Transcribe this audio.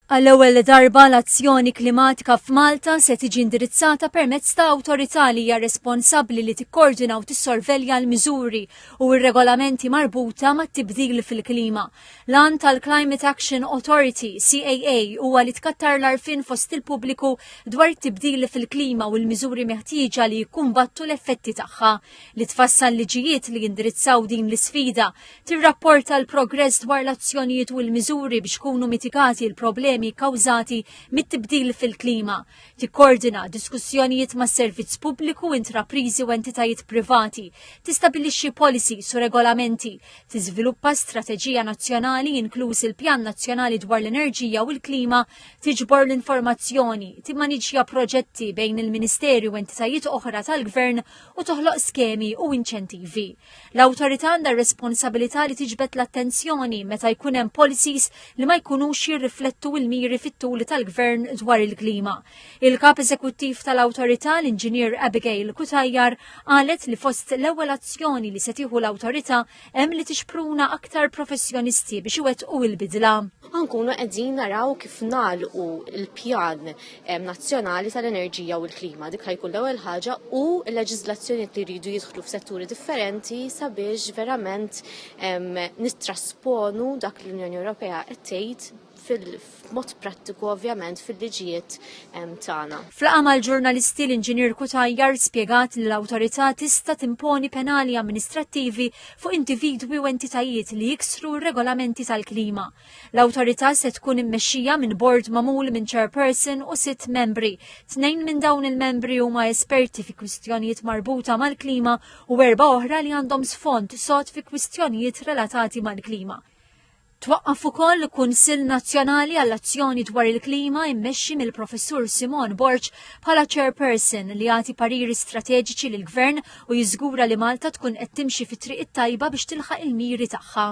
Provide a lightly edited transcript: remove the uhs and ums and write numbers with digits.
Għall-ewwel darba l-azzjoni klimatika f'Malta se tiġi indirizzata permezz ta' awtorità li hija responsabbli li tikkoordina u tissorvelja l-miżuri u r-regolamenti marbuta mat-tibdil fil-klima. Lan tal-Climate Action Authority (CAA) huwa li tkattar l-arfin fost il-pubbliku dwar it-tibdil fil-klima u l-miżuri meħtieġa li jkumbattu l-effetti tagħha, li tfassal liġijiet li jindirizzaw din l-isfida, tirrapporta l-progress dwar l-azzjonijiet u l-miżuri biex kunu mitigati l-problemi kawżati mit-tibdil fil-klima, tikkoordina diskussjonijiet ma' servizz pubbliku, intrapriżi u entitajiet privati, tistabbilixxi policies u regolamenti, tiżviluppa strateġija nazzjonali inkluż il-Pjan Nazzjonali dwar l-Enerġija u l-Klima, tiġbor l-informazzjoni, timmaniġġja proġetti bejn il-Ministeri u entitajiet oħra tal-Gvern u toħloq skemi u inċentivi. L-awtorità għandha r-responsabilità li tiġbed l-attenzjoni meta jkun hemm policies li ma jkunux jirriflettu il-miri fit-tul tal-Gvern dwar il-klima. Il-kap eżekuttiv tal-awtorità, l-Inġinier Abigail Kutajjar, qalet li fost l-ewwel azzjoni li se tieħu l-awtorità hemm li tixpruna aktar professjonisti biex iwettqu l-bidla. Nkunu qegħdin naraw kif nagħlqu l-pjan nazzjonali tal-enerġija u l-klima. Dik ħajkun l-ewwel ħaġa u l-leġiżlazzjoni li jridu jidħlu f'setturi differenti sabiex verament nittrasponu dak l-Unjoni Ewropea qed tgħid fil-mod prattiku ovvjament fil-liġijiet tagħna. Flaqa mal-ġurnalisti l-Inġinier Kutajjar spjegat li l-awtorità tista' timponi penali amministrattivi fuq individwi u entitajiet li jiksru r-regolamenti tal-klima. L-awtorità se tkun immexxija minn bord magħmul minn chairperson u 6 membri. 2 minn dawn il-membri huma esperti fi kwistjonijiet marbuta mal-klima u 4 oħra li għandhom sfond sod fi kwistjonijiet relatati mal-klima. Twaqqaf ukoll Kunsill Nazzjonali għall-Azzjoni dwar il-Klima immexxi mill-Professur Simon Borċ bħala chairperson li jagħti pariri strateġiċi lill-Gvern u jiżgura li Malta tkun qed timxi fit-triq it-tajba biex tilħaq il-miri tagħha.